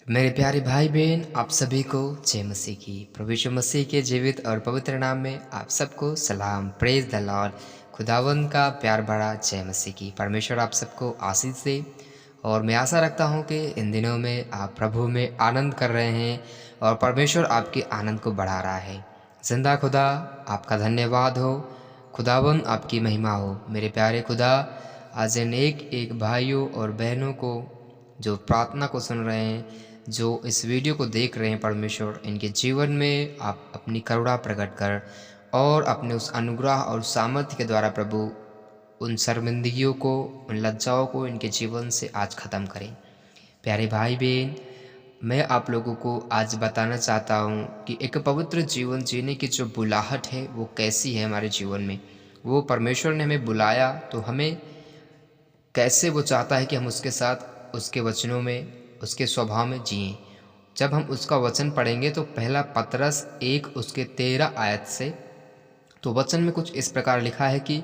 मेरे प्यारे भाई बहन, आप सभी को जय मसीह की। प्रभु यीशु मसीह के जीवित और पवित्र नाम में आप सबको सलाम। Praise the Lord. खुदावंद का प्यार भरा जय मसीह की। परमेश्वर आप सबको आशीष दे और मैं आशा रखता हूँ कि इन दिनों में आप प्रभु में आनंद कर रहे हैं और परमेश्वर आपके आनंद को बढ़ा रहा है। जिंदा खुदा आपका धन्यवाद हो, खुदावंद आपकी महिमा हो। मेरे प्यारे खुदा, आज इन एक भाइयों और बहनों को जो प्रार्थना को सुन रहे हैं, जो इस वीडियो को देख रहे हैं, परमेश्वर इनके जीवन में आप अपनी करुणा प्रकट कर और अपने उस अनुग्रह और सामर्थ्य के द्वारा प्रभु उन शर्मिंदगियों को, उन लज्जाओं को इनके जीवन से आज ख़त्म करें। प्यारे भाई बहन, मैं आप लोगों को आज बताना चाहता हूँ कि एक पवित्र जीवन जीने की जो बुलाहट है वो कैसी है हमारे जीवन में। वो परमेश्वर ने हमें बुलाया तो हमें कैसे वो चाहता है कि हम उसके साथ, उसके वचनों में, उसके स्वभाव में जिएं। जब हम उसका वचन पढ़ेंगे तो पहला पतरस 1 उसके 13 आयत से, तो वचन में कुछ इस प्रकार लिखा है कि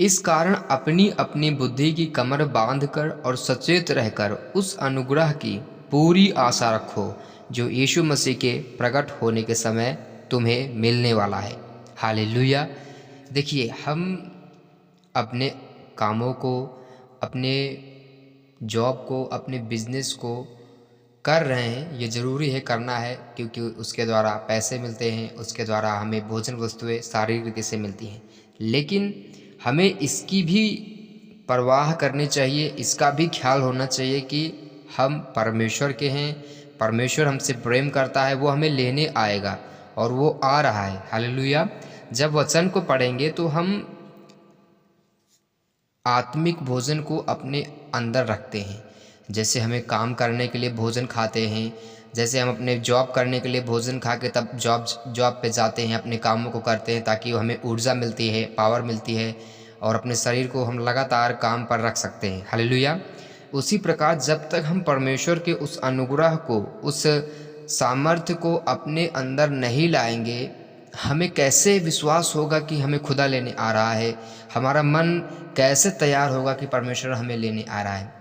इस कारण अपनी अपनी बुद्धि की कमर बांधकर और सचेत रहकर उस अनुग्रह की पूरी आशा रखो जो यीशु मसीह के प्रकट होने के समय तुम्हें मिलने वाला है। हालेलुया। देखिए, हम अपने कामों को, अपने जॉब को, अपने बिजनेस को कर रहे हैं, ये ज़रूरी है, करना है, क्योंकि उसके द्वारा पैसे मिलते हैं, उसके द्वारा हमें भोजन वस्तुएं शारीरिक रीति से मिलती हैं। लेकिन हमें इसकी भी परवाह करनी चाहिए, इसका भी ख्याल होना चाहिए कि हम परमेश्वर के हैं, परमेश्वर हमसे प्रेम करता है, वो हमें लेने आएगा और वो आ रहा है। हालेलुया। जब वचन को पढ़ेंगे तो हम आत्मिक भोजन को अपने अंदर रखते हैं। जैसे हमें काम करने के लिए भोजन खाते हैं, जैसे हम अपने जॉब करने के लिए भोजन खा के तब जॉब पे जाते हैं, अपने कामों को करते हैं ताकि हमें ऊर्जा मिलती है, पावर मिलती है और अपने शरीर को हम लगातार काम पर रख सकते हैं। हालेलुया। उसी प्रकार जब तक हम परमेश्वर के उस अनुग्रह को, उस सामर्थ्य को अपने अंदर नहीं लाएंगे, हमें कैसे विश्वास होगा कि हमें खुदा लेने आ रहा है? हमारा मन कैसे तैयार होगा कि परमेश्वर हमें लेने आ रहा है?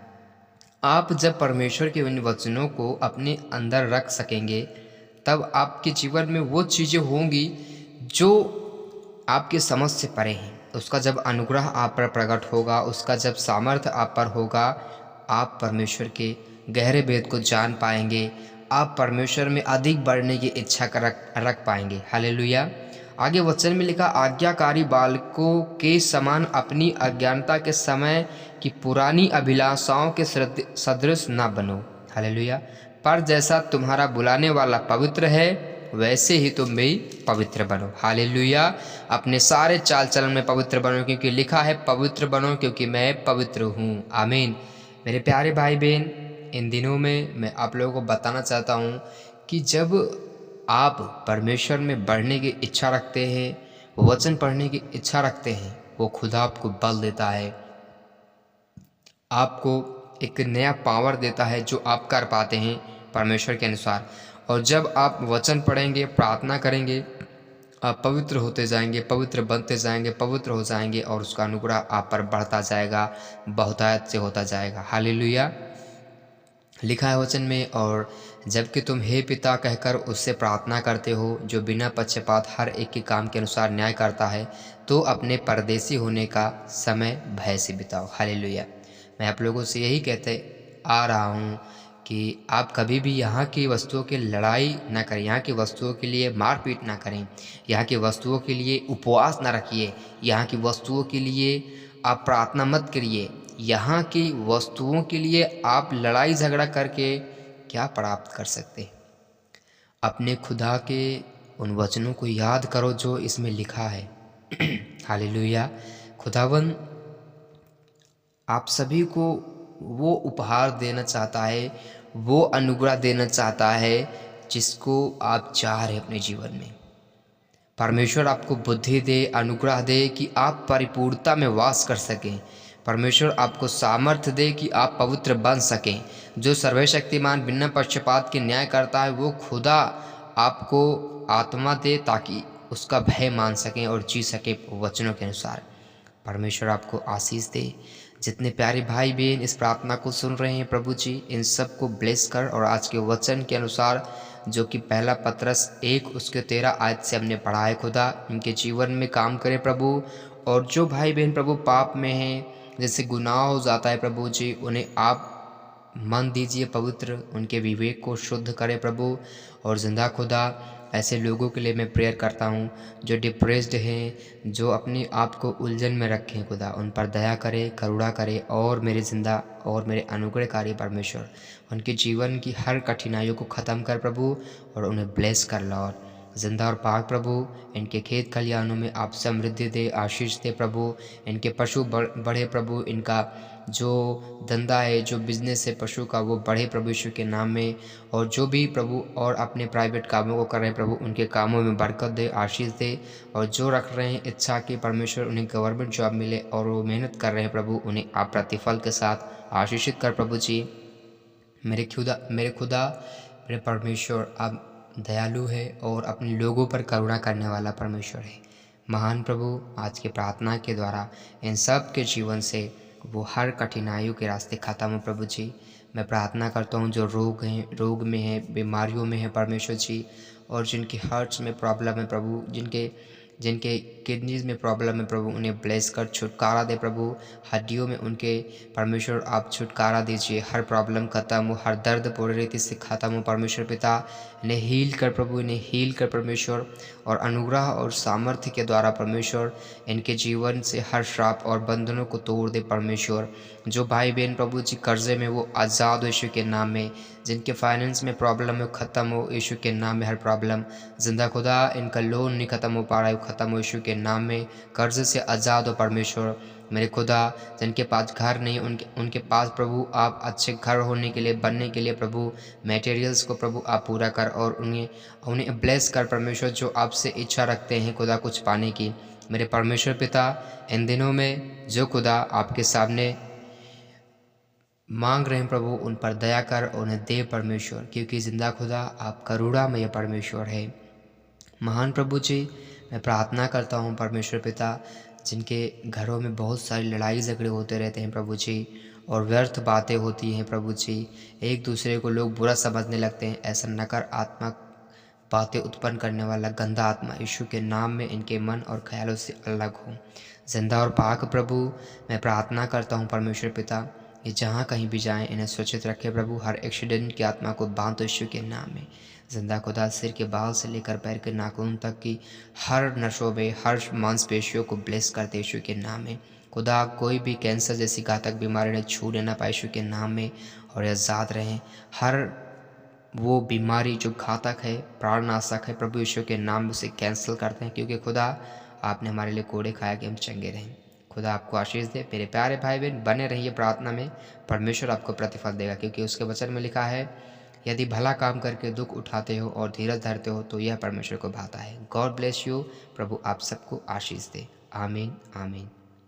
आप जब परमेश्वर के इन वचनों को अपने अंदर रख सकेंगे, तब आपके जीवन में वो चीज़ें होंगी जो आपके समझ से परे हैं। उसका जब अनुग्रह आप पर प्रकट होगा, उसका जब सामर्थ्य आप पर होगा, आप परमेश्वर के गहरे भेद को जान पाएंगे, आप परमेश्वर में अधिक बढ़ने की इच्छा रख पाएंगे। हालेलुया। आगे वचन में लिखा, आज्ञाकारी बालकों के समान अपनी अज्ञानता के समय की पुरानी अभिलाषाओं के सदृश न बनो। हालेलुया। पर जैसा तुम्हारा बुलाने वाला पवित्र है, वैसे ही तुम भी पवित्र बनो। हालेलुया। अपने सारे चाल चलन में पवित्र बनो, क्योंकि लिखा है पवित्र बनो क्योंकि मैं पवित्र हूँ। आमीन। मेरे प्यारे भाई बहन, इन दिनों में मैं आप लोगों को बताना चाहता हूँ कि जब आप परमेश्वर में बढ़ने की इच्छा रखते हैं, वचन पढ़ने की इच्छा रखते हैं, वो खुदा आपको बल देता है, आपको एक नया पावर देता है जो आप कर पाते हैं परमेश्वर के अनुसार। और जब आप वचन पढ़ेंगे, प्रार्थना करेंगे, आप पवित्र होते जाएंगे, पवित्र बनते जाएंगे, पवित्र हो जाएंगे और उसका अनुग्रह आप पर बढ़ता जाएगा, बहुतायत से होता जाएगा। हालेलुया। लिखा है वचन में, और जबकि तुम हे पिता कहकर उससे प्रार्थना करते हो जो बिना पक्षपात हर एक के काम के अनुसार न्याय करता है, तो अपने परदेसी होने का समय भय से बिताओ। हालेलुया। मैं आप लोगों से यही कहते आ रहा हूँ कि आप कभी भी यहाँ की वस्तुओं की लड़ाई ना करें, यहाँ की वस्तुओं के लिए मारपीट ना करें, यहाँ की वस्तुओं के लिए उपवास ना रखिए, यहाँ की वस्तुओं के लिए आप प्रार्थना मत करिए। यहाँ की वस्तुओं के लिए आप लड़ाई झगड़ा करके क्या प्राप्त कर सकते हैं? अपने खुदा के उन वचनों को याद करो जो इसमें लिखा है। हालेलुया। खुदावन आप सभी को वो उपहार देना चाहता है, वो अनुग्रह देना चाहता है जिसको आप चाह रहे अपने जीवन में। परमेश्वर आपको बुद्धि दे, अनुग्रह दे कि आप परिपूर्णता में वास कर सकें। परमेश्वर आपको सामर्थ्य दे कि आप पवित्र बन सकें। जो सर्वशक्तिमान बिना पक्षपात के न्याय करता है, वो खुदा आपको आत्मा दे ताकि उसका भय मान सकें और जी सके वचनों के अनुसार। परमेश्वर आपको आशीष दे। जितने प्यारे भाई बहन इस प्रार्थना को सुन रहे हैं प्रभु जी, इन सब को ब्लेस कर, और आज के वचन के अनुसार जो कि पहला पतरस 1 उसके 13 आयत से हमने पढ़ा है खुदा, इनके जीवन में काम करे प्रभु। और जो भाई बहन प्रभु पाप में हैं, जैसे गुनाह हो जाता है प्रभु जी, उन्हें आप मन दीजिए पवित्र, उनके विवेक को शुद्ध करे प्रभु। और जिंदा खुदा, ऐसे लोगों के लिए मैं प्रेयर करता हूँ जो डिप्रेस्ड हैं, जो अपने आप को उलझन में रखें खुदा, उन पर दया करे, करुणा करे। और मेरे जिंदा और मेरे अनुग्रहकारी परमेश्वर, उनके जीवन की हर कठिनाइयों को ख़त्म कर प्रभु, और उन्हें ब्लेस कर लॉर्ड। जिंदा और पाक प्रभु, इनके खेत खलिहानों में आप समृद्धि दे, आशीष दे प्रभु। इनके पशु बढ़े प्रभु, इनका जो धंधा है, जो बिजनेस है पशु का, वो बढ़े प्रभु यीशु के नाम में। और जो भी प्रभु और अपने प्राइवेट कामों को कर रहे हैं प्रभु, उनके कामों में बरकत दे, आशीष दे। और जो रख रहे हैं इच्छा की परमेश्वर, उन्हें गवर्नमेंट जॉब मिले, और वो मेहनत कर रहे हैं प्रभु, उन्हें आप प्रतिफल के साथ आशीषित कर प्रभु जी। मेरे खुदा मेरे परमेश्वर, आप दयालु है और अपने लोगों पर करुणा करने वाला परमेश्वर है। महान प्रभु, आज की प्रार्थना के द्वारा इन सब के जीवन से वो हर कठिनाइयों के रास्ते ख़त्म हो प्रभु जी। मैं प्रार्थना करता हूँ जो रोग में है, बीमारियों में है परमेश्वर जी, और जिनके हार्ट्स में प्रॉब्लम है प्रभु, जिनके जिनके किडनीज में प्रॉब्लम है प्रभु, उन्हें ब्लेस कर छुटकारा दे प्रभु। हड्डियों में उनके परमेश्वर आप छुटकारा दीजिए, हर प्रॉब्लम खत्म हो, हर दर्द पूरी रीति से खत्म हो परमेश्वर पिता। इन्हें हील कर प्रभु, इन्हें हील कर परमेश्वर, और अनुग्रह और सामर्थ्य के द्वारा परमेश्वर इनके जीवन से हर श्राप और बंधनों को तोड़ दे परमेश्वर। जो भाई बहन प्रभु जी कर्जे में, वो आज़ाद हो यीशु के नाम में। जिनके फाइनेंस में प्रॉब्लम है, ख़त्म हो यीशु के नाम में हर प्रॉब्लम। जिंदा खुदा, इनका लोन नहीं ख़त्म हो पा रहा है, वो ख़त्म हो यीशु के नाम में। कर्ज से आज़ाद हो परमेश्वर। मेरे खुदा, जिनके पास घर नहीं, उनके पास प्रभु आप अच्छे घर होने के लिए, बनने के लिए प्रभु, मटेरियल्स को प्रभु आप पूरा कर, और उन्हें ब्लेस कर परमेश्वर, जो आपसे इच्छा रखते हैं खुदा कुछ पाने की। मेरे परमेश्वर पिता, इन दिनों में जो खुदा आपके सामने मांग रहे हैं प्रभु, उन पर दया कर, उन्हें दे परमेश्वर, क्योंकि जिंदा खुदा आप करुणामय परमेश्वर है। महान प्रभु जी, मैं प्रार्थना करता हूँ परमेश्वर पिता, जिनके घरों में बहुत सारी लड़ाई झगड़े होते रहते हैं प्रभु जी, और व्यर्थ बातें होती हैं प्रभु जी, एक दूसरे को लोग बुरा समझने लगते हैं, ऐसा नकारात्मक बातें उत्पन्न करने वाला गंदा आत्मा यीशु के नाम में इनके मन और ख्यालों से अलग हो। जिंदा और पाक प्रभु, मैं प्रार्थना करता हूँ परमेश्वर पिता, ये जहाँ कहीं भी जाएं, इन्हें सुरक्षित रखे प्रभु। हर एक्सीडेंट की आत्मा को बांध यीशु के नाम में। जिंदा खुदा, सिर के बाल से लेकर पैर के नाखून तक की हर नसों में, हर मांसपेशियों को ब्लेस करते यीशु के नाम में। खुदा, कोई भी कैंसर जैसी घातक बीमारी ने छूने ना पाए यीशु के नाम में, और आज़ाद रहें। हर वो बीमारी जो घातक है, प्राणनाशक है प्रभु यीशु के नाम से कैंसिल करते हैं, क्योंकि खुदा आपने हमारे लिए कोड़े खाया कि हम चंगे रहें। खुदा आपको आशीष दे। मेरे प्यारे भाई बहन, बने रहिए प्रार्थना में, परमेश्वर आपको प्रतिफल देगा, क्योंकि उसके वचन में लिखा है, यदि भला काम करके दुख उठाते हो और धीरज धरते हो तो यह परमेश्वर को भाता है। God bless you. प्रभु आप सबको आशीष दे। आमीन, आमीन।